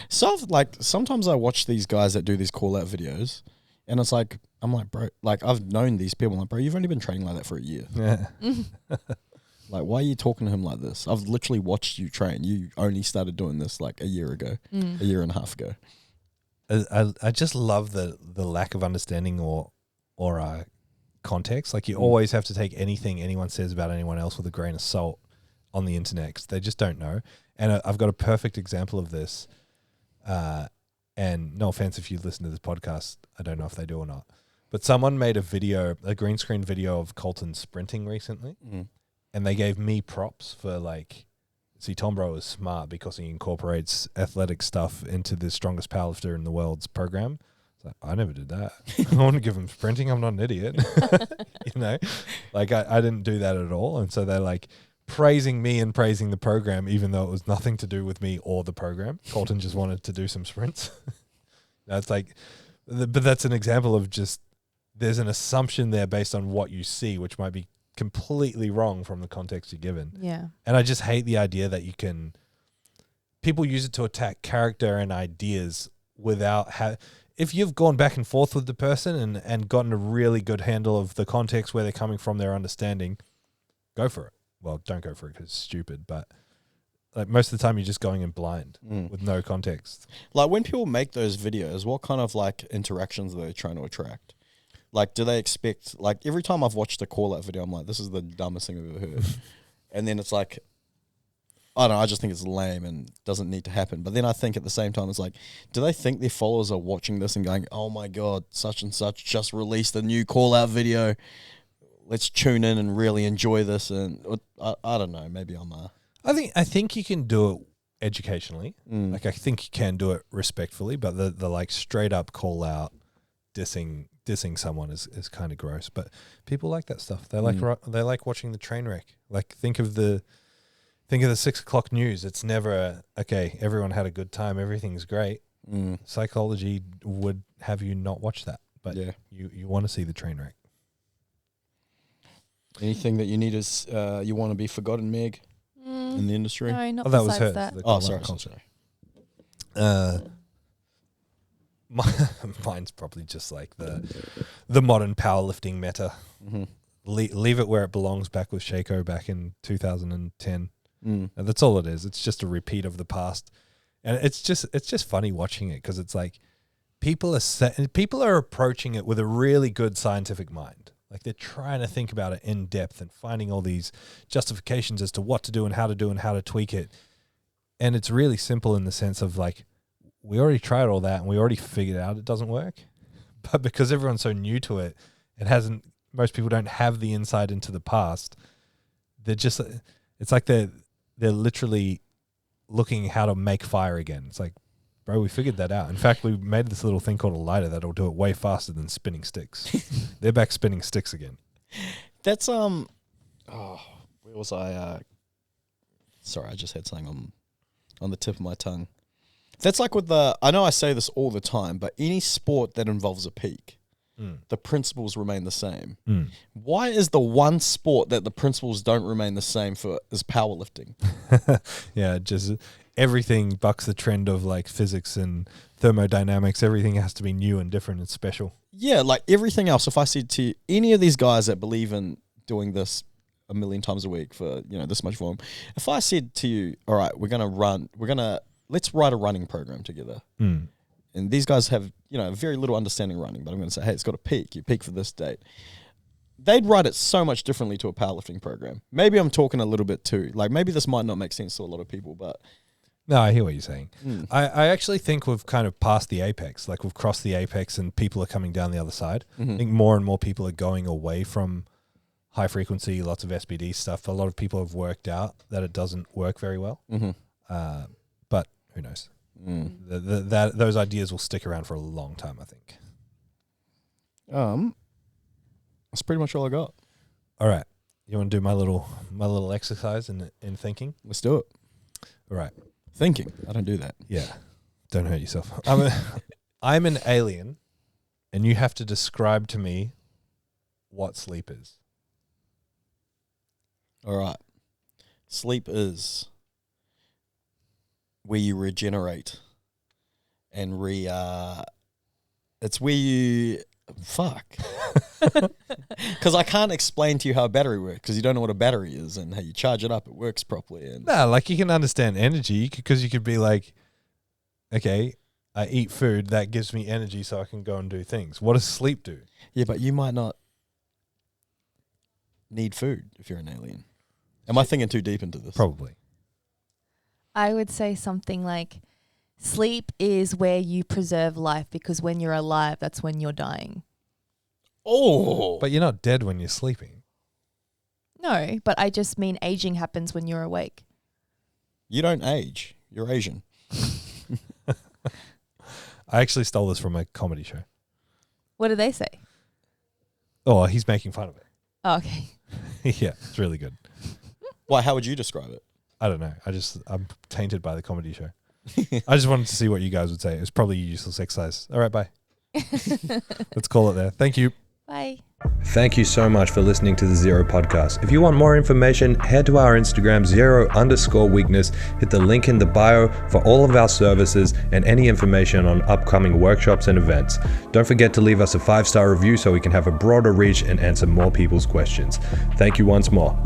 So like sometimes I watch these guys that do these call out videos, and it's like I'm like, bro, like I've known these people. I'm like, bro, you've only been training like that for a year. Yeah. Like, why are you talking to him like this? I've literally watched you train. You only started doing this like a year ago, a year and a half ago. I just love the lack of understanding or context. Like you always have to take anything anyone says about anyone else with a grain of salt on the internet, 'cause they just don't know. And I've got a perfect example of this. And no offense if you listen to this podcast, I don't know if they do or not, but someone made a green screen video of Colton sprinting recently, and they gave me props for like, see, Tom Bro is smart because he incorporates athletic stuff into the strongest powerlifter in the world's program. It's like, I never did that. I want to give him sprinting. I'm not an idiot. You know, like I didn't do that at all. And so they're like praising me and praising the program, even though it was nothing to do with me or the program. Colton just wanted to do some sprints. That's like, but that's an example of just, there's an assumption there based on what you see, which might be completely wrong from the context you're given. Yeah. And I just hate the idea that people use it to attack character and ideas without if you've gone back and forth with the person and gotten a really good handle of the context where they're coming from, their understanding, go for it. Well, don't go for it because it's stupid, but like most of the time you're just going in blind with no context. Like when people make those videos, what kind of like interactions are they trying to attract? Like, do they expect, like every time I've watched a call out video, I'm like, this is the dumbest thing I've ever heard. And then it's like, I don't know, I just think it's lame and doesn't need to happen. But then I think at the same time, it's like, do they think their followers are watching this and going, oh my God, such and such just released a new call out video. Let's tune in and really enjoy this. And I don't know, maybe I think you can do it educationally. Like I think you can do it respectfully, but the like straight up call out dissing someone is kind of gross. But people like that stuff. They like watching the train wreck. Like think of the 6 o'clock news. It's never okay, everyone had a good time, everything's great. Psychology would have you not watch that, but you want to see the train wreck. Anything that you need is you want to be forgotten, Meg, in the industry? No, not that was besides hers. that. Oh, sorry. Mine's probably just like the modern powerlifting meta. Leave it where it belongs, back with Shaco back in 2010. And that's all it is. It's just a repeat of the past, and it's just funny watching it because it's like people are approaching it with a really good scientific mind. Like they're trying to think about it in depth and finding all these justifications as to what to do and how to tweak it. And it's really simple in the sense of like, we already tried all that and we already figured out it doesn't work. But because everyone's so new to it, most people don't have the insight into the past. It's like they're literally looking how to make fire again. It's like, bro, we figured that out. In fact, we made this little thing called a lighter that'll do it way faster than spinning sticks. They're back spinning sticks again. That's where was I? Sorry, I just had something on the tip of my tongue. That's like with I know I say this all the time, but any sport that involves a peak, the principles remain the same. Why is the one sport that the principles don't remain the same for is powerlifting? Yeah, just everything bucks the trend of like physics and thermodynamics. Everything has to be new and different and special. Yeah, like everything else. If I said to any of these guys that believe in doing this 1 million times a week for this much volume, if I said to you, all right, let's write a running program together. And these guys have, very little understanding running, but I'm going to say, hey, it's got a peak. You peak for this date. They'd write it so much differently to a powerlifting program. Maybe I'm talking a little bit too. Like maybe this might not make sense to a lot of people, but... No, I hear what you're saying. I actually think we've kind of passed the apex. Like we've crossed the apex and people are coming down the other side. I think more and more people are going away from high frequency, lots of SBD stuff. A lot of people have worked out that it doesn't work very well. But who knows? Those ideas will stick around for a long time, I think. That's pretty much all I got. All right. You want to do my little exercise in thinking? Let's do it. All right. Thinking. I don't do that. Yeah. Don't hurt yourself. I'm an alien, and you have to describe to me what sleep is. All right. Sleep is where you regenerate and it's where you fuck. Because I can't explain to you how a battery works because you don't know what a battery is and how you charge it up. It works properly. And No, like you can understand energy because you could be like, okay, I eat food that gives me energy so I can go and do things. What does sleep do? yeah, but you might not need food if you're an alien. Am I thinking too deep into this? Probably. I would say something like sleep is where you preserve life because when you're alive, that's when you're dying. Oh, But you're not dead when you're sleeping. No, but I just mean aging happens when you're awake. you don't age. You're Asian. I actually stole this from a comedy show. What do they say? Oh, he's making fun of Oh, okay. it. Yeah, it's really good. Why? How would you describe it? I don't know. I'm tainted by the comedy show. I just wanted to see what you guys would say. It was probably a useless exercise. All right, bye. Let's call it there. Thank you. Bye. Thank you so much for listening to the ZeroW Podcast. If you want more information, head to our Instagram, ZeroW_weakness. Hit the link in the bio for all of our services and any information on upcoming workshops and events. Don't forget to leave us a 5-star review so we can have a broader reach and answer more people's questions. Thank you once more.